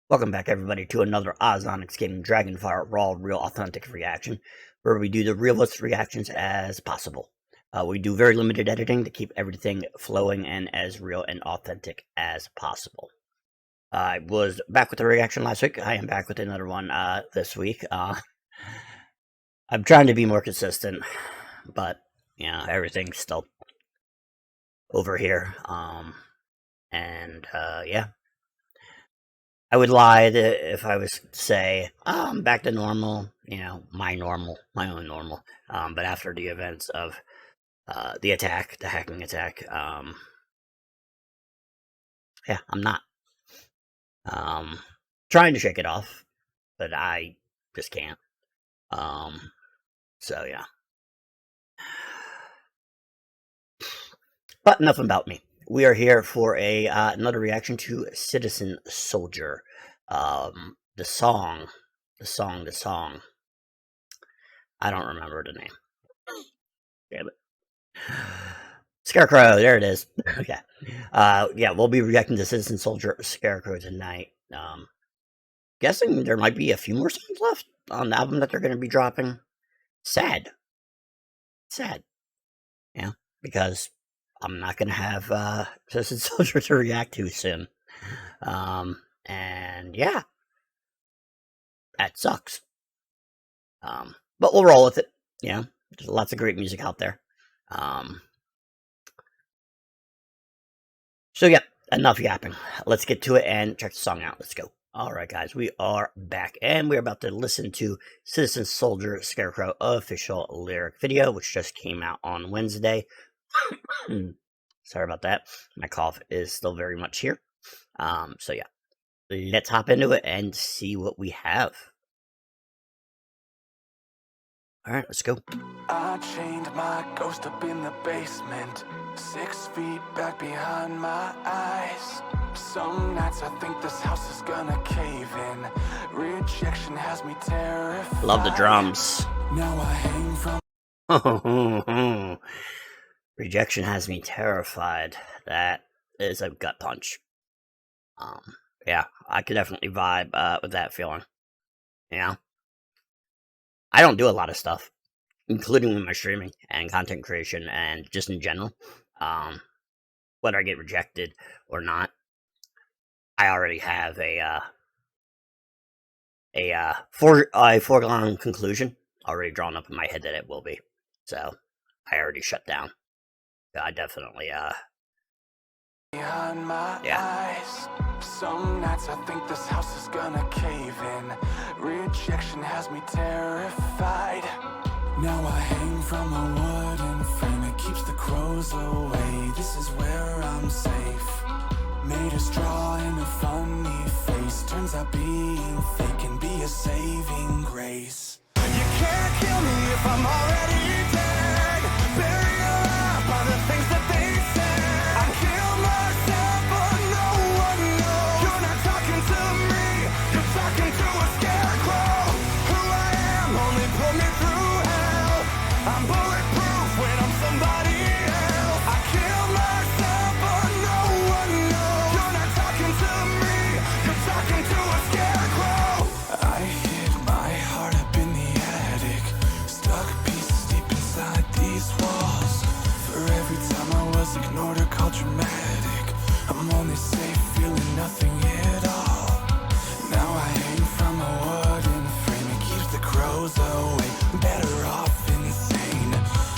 Welcome back, everybody, to another Ozonics Gaming Dragonfire Raw Real Authentic reaction, where we do the realest reactions as possible. We do very limited editing to keep everything flowing and as real and authentic as possible. I was back with the reaction last week. I am back with another one this week. I'm trying to be more consistent, but everything's still over here. Yeah. I would lie if I was to say, I'm back to normal, my own normal. But after the events of the hacking attack, I'm not. Trying to shake it off, but I just can't. Yeah. But enough about me. We are here for another reaction to Citizen Soldier. The song. I don't remember the name. Damn it. Scarecrow, there it is. Okay. We'll be reacting to Citizen Soldier Scarecrow tonight. Guessing there might be a few more songs left on the album that they're going to be dropping. Sad. Yeah, because I'm not going to have Citizen Soldier to react to soon. That sucks. But we'll roll with it. There's lots of great music out there. Enough yapping. Let's get to it and check the song out. Let's go. Alright, guys, we are back, and we're about to listen to Citizen Soldier Scarecrow official lyric video, which just came out on Wednesday. Sorry about that. My cough is still very much here. Let's hop into it and see what we have. Alright, let's go. I chained my ghost up in the basement, 6 feet back behind my eyes. Some nights I think this house is gonna cave in. Rejection has me terrified. Love the drums. Now I hang from Rejection has me terrified. That is a gut punch. I could definitely vibe with that feeling. I don't do a lot of stuff, including with my streaming and content creation and just in general. Whether I get rejected or not, I already have a foregone conclusion already drawn up in my head that it will be. So I already shut down. I definitely behind my eyes. Some nights I think this house is gonna cave in. Rejection has me terrified. Now I hang from a wooden frame, it keeps the crows away. This is where I'm safe. Made a straw in a funny face. Turns out being fake can be a saving grace. You can't kill me if I'm already dead. Buried alive by the things that they said. I killed myself, but no one knows. You're not talking to me, you're talking to a scarecrow. Who I am only put me through hell. I'm bulletproof when I'm somebody else. I killed myself, but no one knows. You're not talking to me, you're talking to a scarecrow. I hid my heart up in the attic, stuck pieces deep inside these walls. For every time I was ignored or called dramatic, I'm only safe feeling nothing at all. Now I hang from a wooden frame, it keeps the crows away. Better off insane.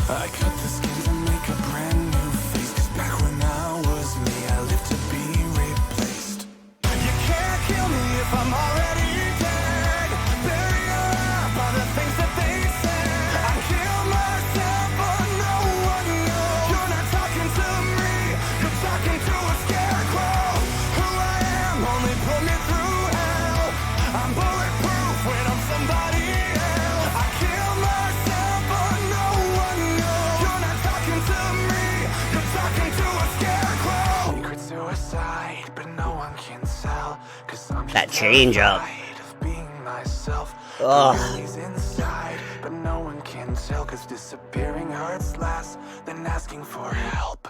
I cut the skin to make a brand new face, 'cause back when I was me, I lived to be replaced. You can't kill me if I'm already dead. Buried alive by the things that they said. I killed myself, but no one knows. You're not talking to me, you're talking to a scarecrow. Who I am only put me through hell. I'm bulletproof when I'm somebody else. I killed myself, but no one knows. You're not talking to me, you're talking to a scarecrow. Secret suicide, but no one can tell. 'Cause I'm just That change up. terrified of being myself. Ugh. He's inside, but no one can tell. 'Cause disappearing hurts less than asking for help.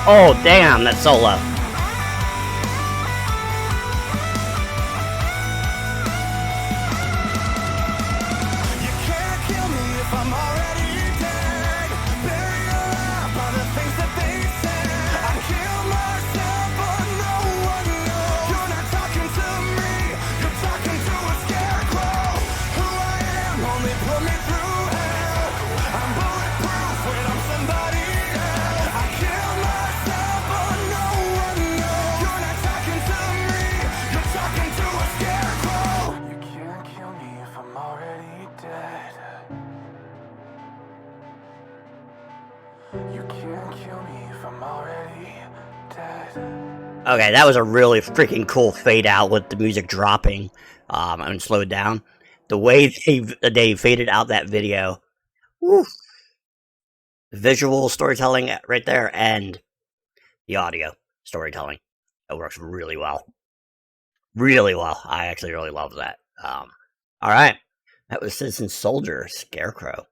Oh, damn, that solo. You can't kill me if I'm already dead. Buried alive by the things that they said. I kill myself, but no one knows. You're not talking to me, you're talking to a scarecrow. Who I am only put me through hell. I'm bulletproof when I'm somebody else. I kill myself, but no one knows. You're not talking to me, you're talking to a scarecrow. You can't kill me if I'm already dead. You can't kill me if I'm already dead. Okay, that was a really freaking cool fade out with the music dropping and slowed down. The way they faded out that video, woo, visual storytelling right there, and the audio storytelling, it works really well. Really well. I actually really love that. All right, that was Citizen Soldier Scarecrow.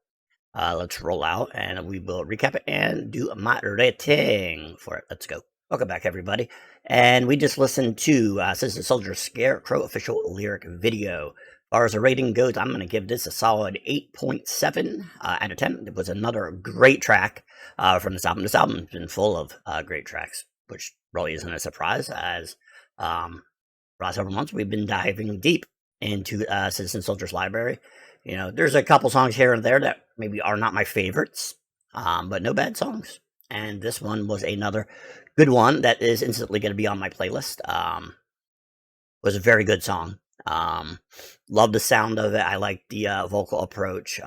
Let's roll out and we will recap it and do my rating for it. Let's go. Welcome back, everybody. And we just listened to Citizen Soldier Scarecrow official lyric video. As far as the rating goes, I'm going to give this a solid 8.7 out of 10. It was another great track from this album. This album has been full of great tracks, which really isn't a surprise, as last several months we've been diving deep into Citizen Soldier's library. You know, there's a couple songs here and there that maybe are not my favorites, but no bad songs. And this one was another good one that is instantly going to be on my playlist. Was a very good song. Love the sound of it. I like the vocal approach,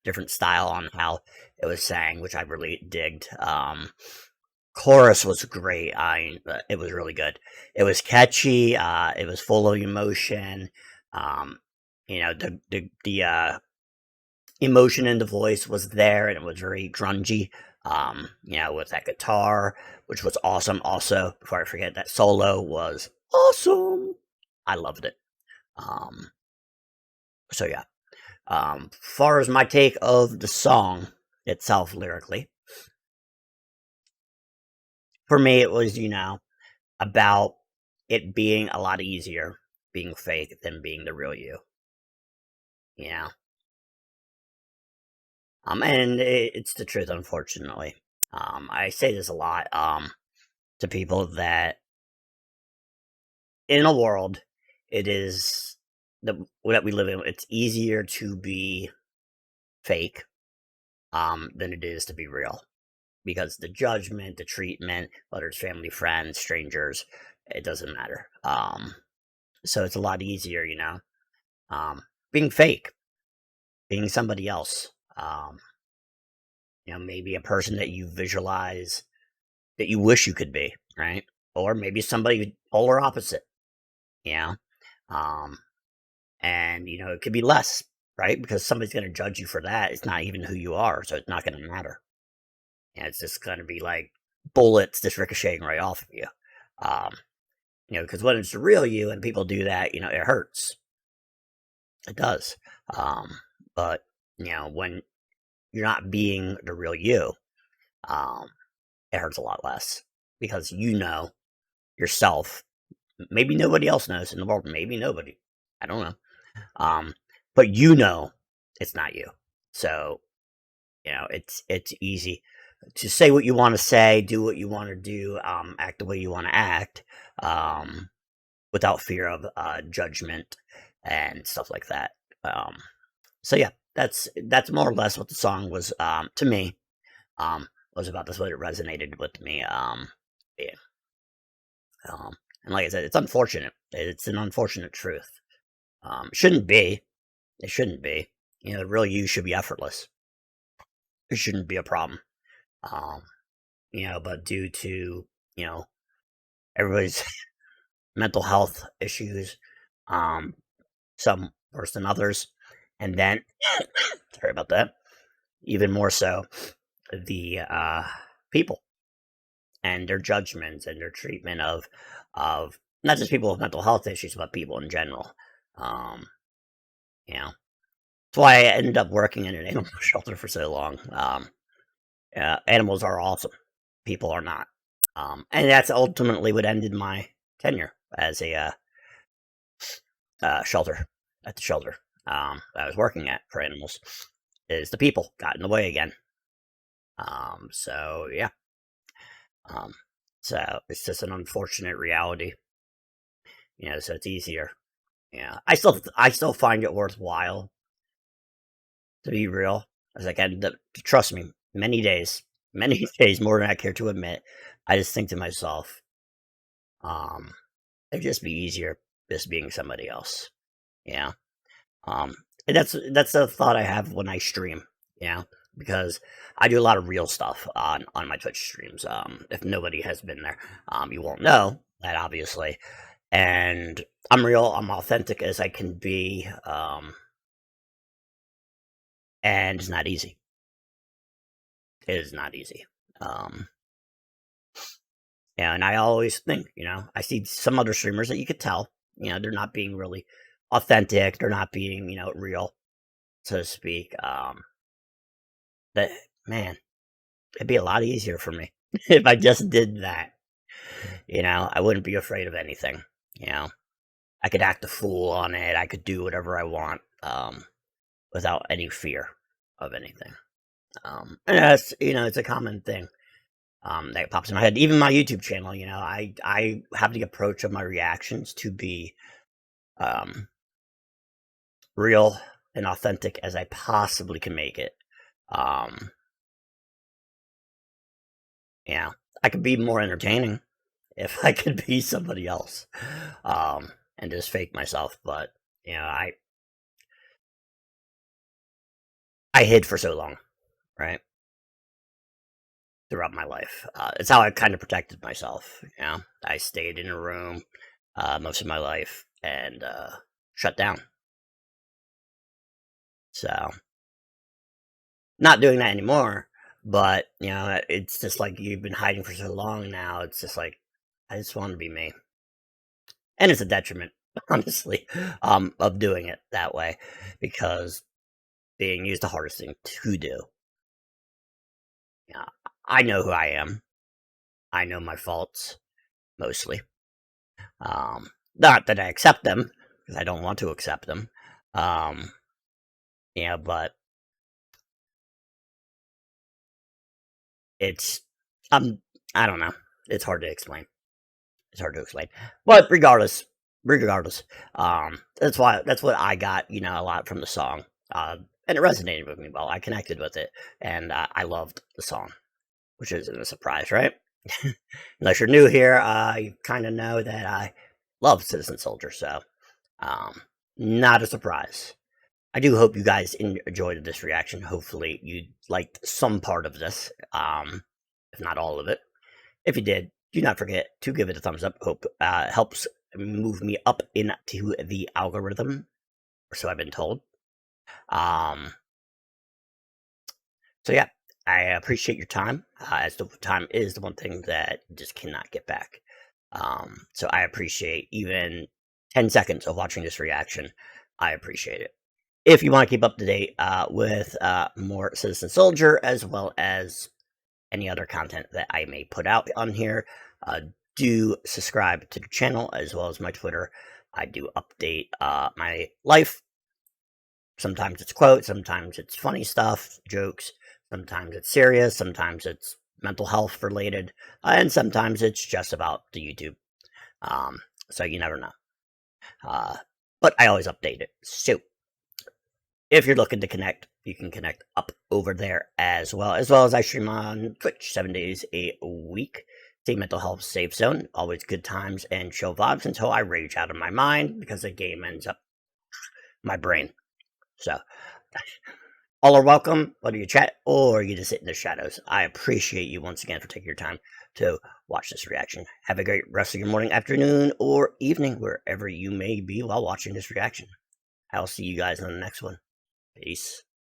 different style on how it was sang, which I really digged. Chorus was great. It was really good. It was catchy. It was full of emotion. You know, the emotion in the voice was there, and it was very grungy. You know, with that guitar, which was awesome. Also, before I forget, that solo was awesome. I loved it. So yeah. Far as my take of the song itself lyrically, for me, it was, you know, about it being a lot easier being fake than being the real you. You know? And it's the truth, unfortunately. I say this a lot to people that in a world, it is that we live in, it's easier to be fake than it is to be real. Because the judgment, the treatment, whether it's family, friends, strangers, it doesn't matter. So it's a lot easier, you know, being fake, being somebody else. You know, maybe a person that you visualize that you wish you could be, right? Or maybe somebody polar opposite, you know? And, you know, it could be less, right? Because somebody's going to judge you for that. It's not even who you are, so it's not going to matter. And it's just going to be like bullets just ricocheting right off of you. You know, because when it's the real you and people do that, you know, it hurts. It does. But, you know, when you're not being the real you, it hurts a lot less because you know yourself. Maybe nobody else knows in the world. Maybe nobody. I don't know. But you know it's not you. So, you know, it's easy to say what you want to say, do what you want to do, act the way you want to act, without fear of judgment and stuff like that. So yeah, that's more or less what the song was to me. Was about. That's what it resonated with me. Yeah. And like I said, it's unfortunate. It's an unfortunate truth. It shouldn't be. It shouldn't be. You know, really, you should be effortless. It shouldn't be a problem. You know, but due to, you know, everybody's mental health issues, some worse than others, and then sorry about that, even more so the people and their judgments and their treatment of not just people with mental health issues, but people in general. You know, that's why I ended up working in an animal shelter for so long. Animals are awesome. People are not. And that's ultimately what ended my tenure as a shelter at the shelter I was working at for animals. Is the people got in the way again? So yeah. Um, so it's just an unfortunate reality, So it's easier. Yeah, I still find it worthwhile to be real, as I can. Trust me, many days more than I care to admit. I just think to myself, um, it'd just be easier just being somebody else. Yeah. Um, and that's the thought I have when I stream. Because I do a lot of real stuff on my Twitch streams. If nobody has been there, you won't know that obviously. And I'm real. I'm authentic as I can be. And it's not easy. It is not easy. Um, and I always think, I see some other streamers that you could tell, they're not being really authentic. They're not being, real, so to speak. But man, it'd be a lot easier for me if I just did that. I wouldn't be afraid of anything. I could act a fool on it. I could do whatever I want, without any fear of anything. And that's, it's a common thing. That pops in my head. Even my YouTube channel, I have the approach of my reactions to be real and authentic as I possibly can make it. I could be more entertaining if I could be somebody else, and just fake myself. But I hid for so long, right? Throughout my life, it's how I kind of protected myself. I stayed in a room most of my life and shut down. So, not doing that anymore. But it's just like you've been hiding for so long now. It's just like I just want to be me, and it's a detriment, honestly, of doing it that way because being you is the hardest thing to do. Yeah, I know who I am. I know my faults mostly. Not that I accept them because I don't want to accept them. But it's I don't know. It's hard to explain. But regardless, that's what I got, a lot from the song. And it resonated with me well. I connected with it, and I loved the song, which isn't a surprise, right? Unless you're new here, you kind of know that I love Citizen Soldier, so not a surprise. I do hope you guys enjoyed this reaction. Hopefully, you liked some part of this, if not all of it. If you did, do not forget to give it a thumbs up. Hope helps move me up into the algorithm, or so I've been told. So yeah, I appreciate your time, as the time is the one thing that you just cannot get back. So I appreciate even 10 seconds of watching this reaction. I appreciate it. If you want to keep up to date with more Citizen Soldier, as well as any other content that I may put out on here, do subscribe to the channel as well as my Twitter. I do update my life. Sometimes it's quotes, sometimes it's funny stuff, jokes, sometimes it's serious, sometimes it's mental health related, and sometimes it's just about the YouTube. So you never know. But I always update it. So if you're looking to connect, you can connect up over there as well as I stream on Twitch 7 days a week. It's a mental health safe zone. Always good times and chill vibes until I rage out of my mind because the game ends up my brain. So all are welcome, whether you chat or you just sit in the shadows. I appreciate you once again for taking your time to watch this reaction. Have a great rest of your morning, afternoon, or evening, wherever you may be while watching this reaction. I'll see you guys on the next one. Peace.